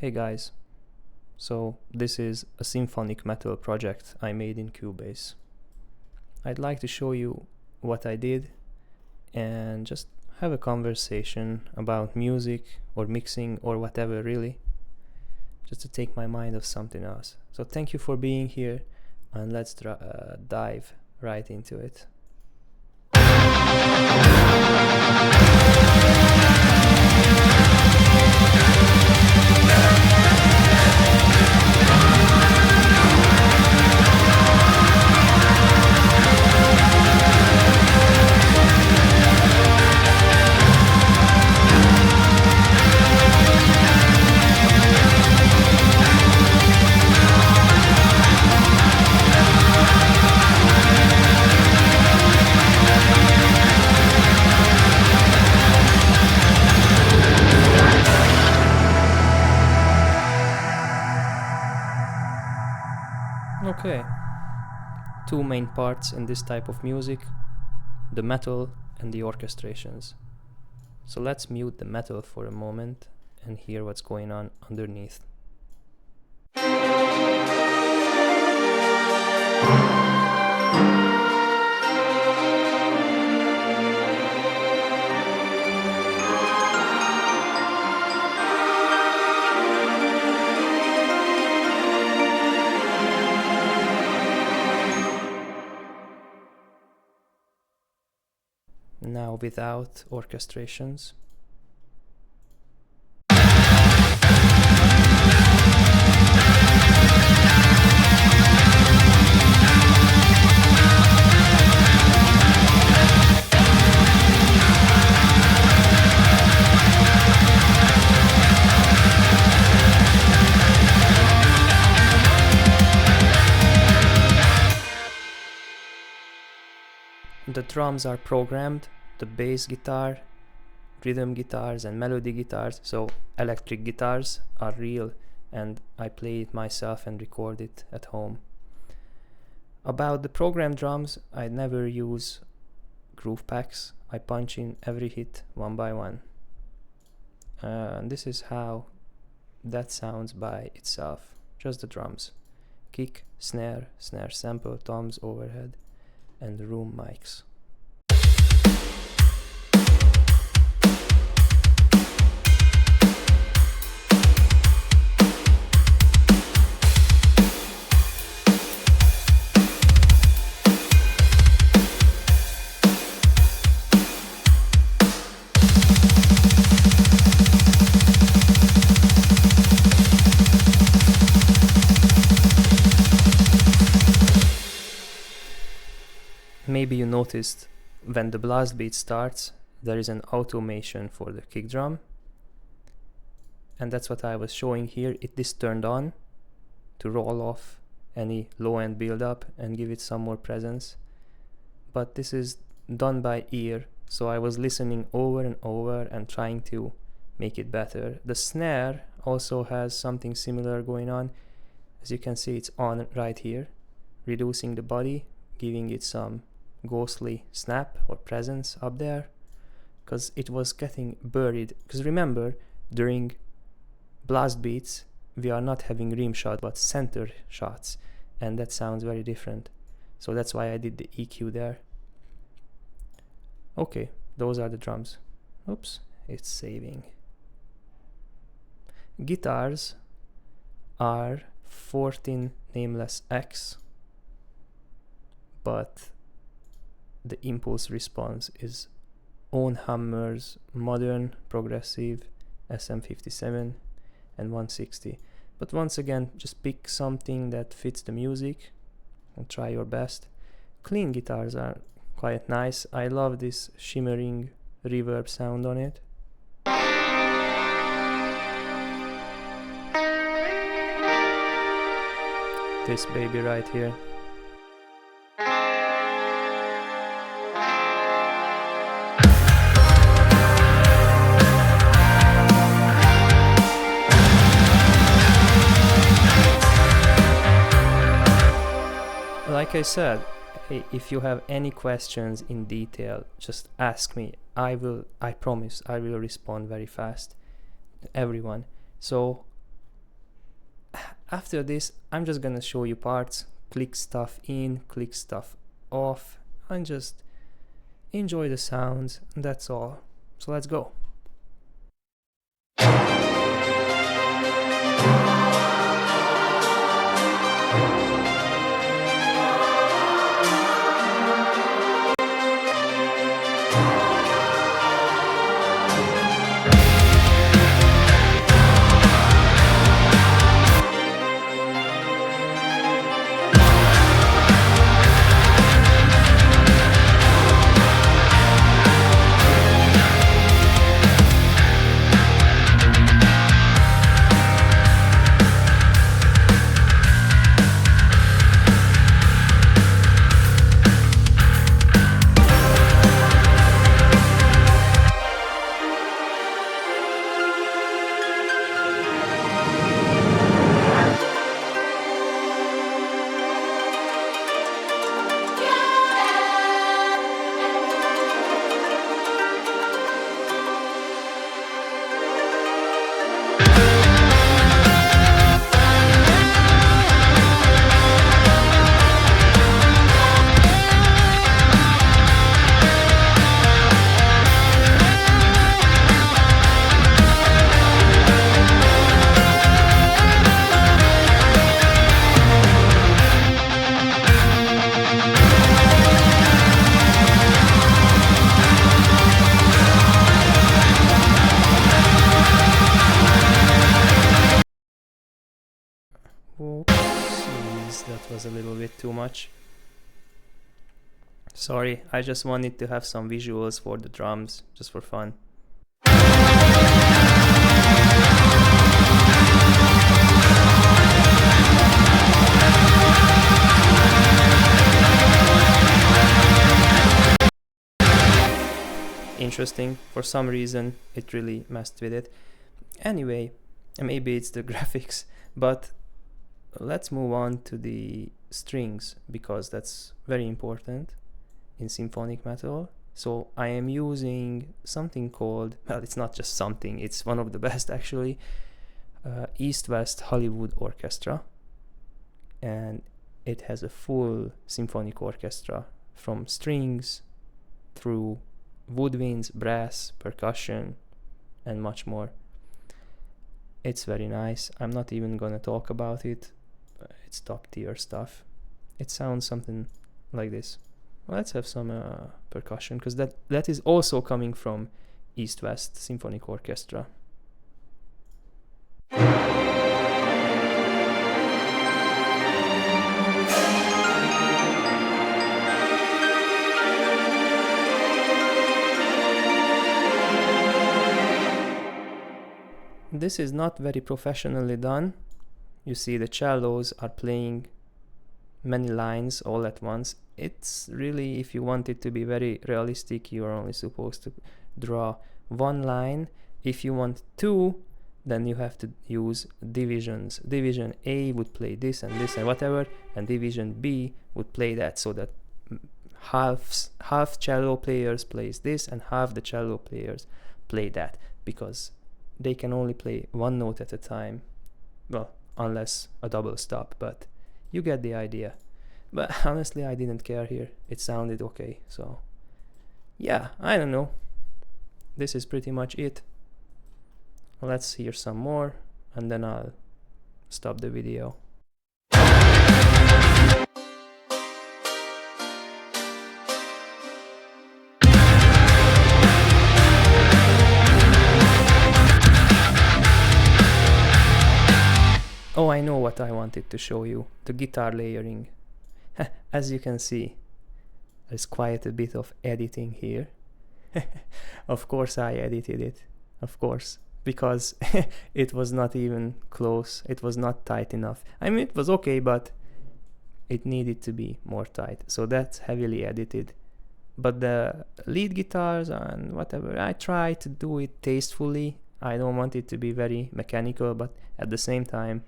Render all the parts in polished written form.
Hey guys, so this is a Symphonic Metal project I made in Cubase. I'd like to show you what I did and just have a conversation about music or mixing or whatever really, just to take my mind off something else. So thank you for being here and let's dive right into it. Okay, two main parts in this type of music, the metal and the orchestrations. So let's mute the metal for a moment and hear what's going on underneath. Now without orchestrations. The drums are programmed, the bass guitar, rhythm guitars and melody guitars, so electric guitars are real and I play it myself and record it at home. About the programmed drums, I never use groove packs, I punch in every hit one by one. And this is how that sounds by itself, just the drums. Kick, snare, snare sample, toms, overhead, and the room mics. Maybe you noticed when the blast beat starts, there is an automation for the kick drum. And that's what I was showing here. It is turned on to roll off any low-end build-up and give it some more presence. But this is done by ear, so I was listening over and over and trying to make it better. The snare also has something similar going on. As you can see, it's on right here, reducing the body, giving it some ghostly snap or presence up there, because it was getting buried. Because remember, during blast beats we are not having rim shot but center shots, and that sounds very different, so that's why I did the EQ there. Okay, those are the drums. Oops, it's saving. Guitars are 14 nameless X, but the impulse response is Own Hammer's modern progressive SM57 and 160. But once again, just pick something that fits the music and try your best. Clean guitars are quite nice. I love this shimmering reverb sound on it. This baby right here. Like I said, hey, if you have any questions in detail, just ask me. I promise, I will respond very fast to everyone. So After this, I'm just gonna show you parts, click stuff in, click stuff off, and just enjoy the sounds, and that's all. So let's go. Whoopsies, that was a little bit too much. Sorry, I just wanted to have some visuals for the drums, just for fun. Interesting, for some reason it really messed with it. Anyway, maybe it's the graphics, but let's move on to the strings, because that's very important in symphonic metal. So I am using something called, well, it's not just something, it's one of the best actually, East-West Hollywood Orchestra, and it has a full symphonic orchestra from strings through woodwinds, brass, percussion, and much more. It's very nice. I'm not even gonna talk about it. It's top tier stuff. It sounds something like this. Let's have some percussion, because that is also coming from East-West Symphonic Orchestra. This is not very professionally done. You see the cellos are playing many lines all at once. It's really, if you want it to be very realistic, you're only supposed to draw one line. If you want two, then you have to use divisions. Division A would play this and whatever, and division B would play that, so that half cello players plays this and half the cello players play that, because they can only play one note at a time. Well, unless a double stop, but you get the idea. But honestly, I didn't care here. It sounded okay, so yeah, I don't know. This is pretty much it. Let's hear some more, and then I'll stop the video. Oh, I know what I wanted to show you, the guitar layering. As you can see, there's quite a bit of editing here. Of course I edited it, of course, because it was not even close, it was not tight enough. I mean, it was okay, but it needed to be more tight, so that's heavily edited. But the lead guitars and whatever, I try to do it tastefully. I don't want it to be very mechanical, but at the same time,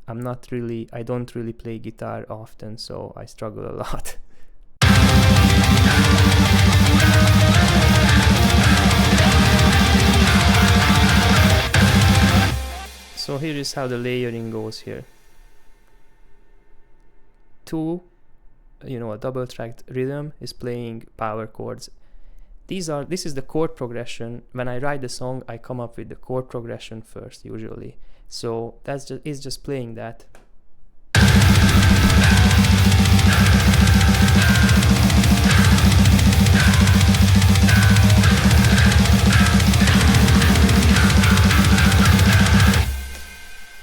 I don't really play guitar often, so I struggle a lot. So So here is how the layering goes here. Two, a double tracked rhythm is playing power chords. This is the chord progression. When I write the song, I come up with the chord progression first usually. So it's just playing that.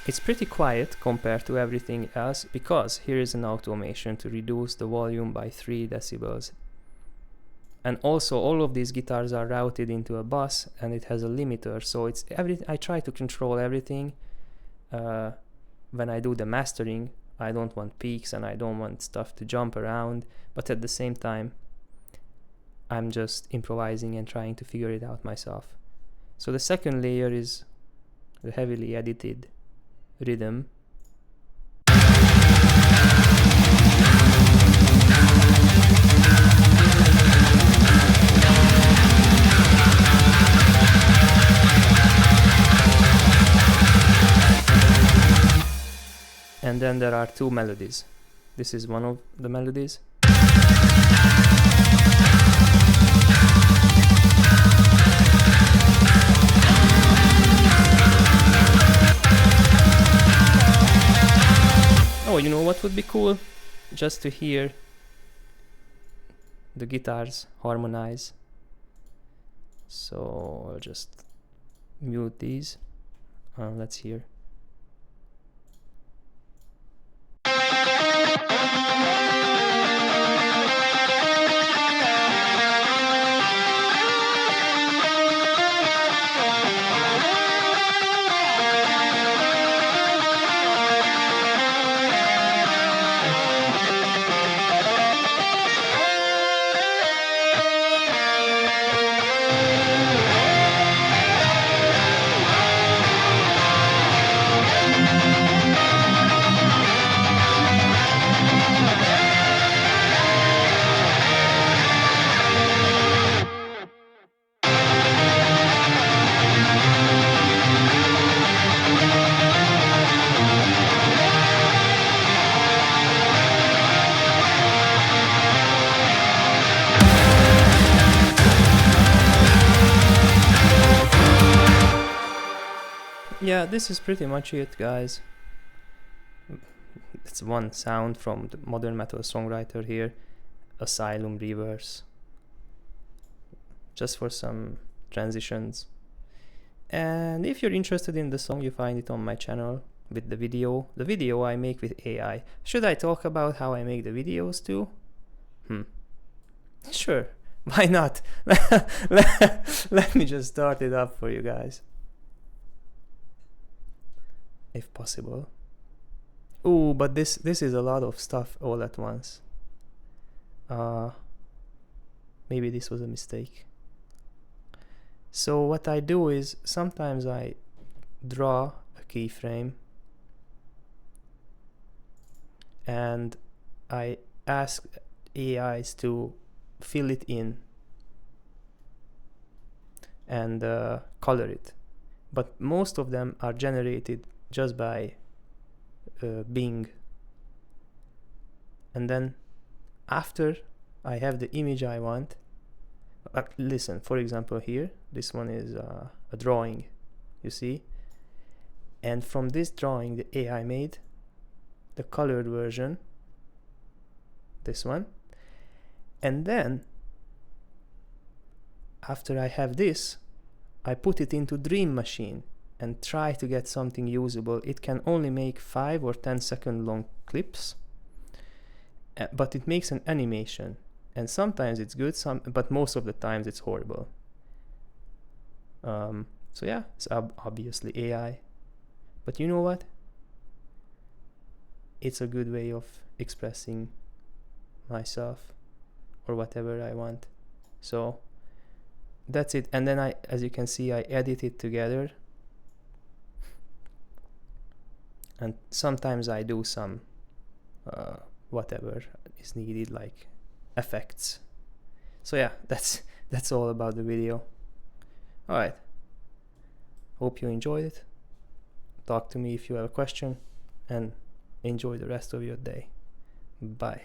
It's pretty quiet compared to everything else because here is an automation to reduce the volume by 3 decibels. And also all of these guitars are routed into a bus and it has a limiter, so I try to control everything. When I do the mastering, I don't want peaks and I don't want stuff to jump around, but at the same time I'm just improvising and trying to figure it out myself. So the second layer is the heavily edited rhythm. And then there are two melodies. This is one of the melodies. Oh, you know what would be cool? Just to hear the guitars harmonize. So I'll just mute these. Let's hear. Yeah, this is pretty much it, guys. It's one sound from the modern metal songwriter here, Asylum Reverse. Just for some transitions. And if you're interested in the song, you find it on my channel with the video. The video I make with AI. Should I talk about how I make the videos too? Sure, why not? Let me just start it up for you guys. If possible. Ooh, but this is a lot of stuff all at once. Maybe this was a mistake. So what I do is sometimes I draw a keyframe and I ask AIs to fill it in and color it. But most of them are generated just by Bing. And then after I have the image I want, listen, for example here, this one is a drawing, you see? And from this drawing the AI made the colored version, this one. And then after I have this, I put it into Dream Machine and try to get something usable. It can only make 5 or 10 second long clips, but it makes an animation, and sometimes it's good, but most of the times it's horrible. So yeah, it's obviously AI, but you know what? It's a good way of expressing myself or whatever I want. So that's it. And then as you can see, I edit it together. And sometimes I do some whatever is needed, like effects. So yeah, that's all about the video. Alright, hope you enjoyed it. talk to me if you have a question, and enjoy the rest of your day. Bye.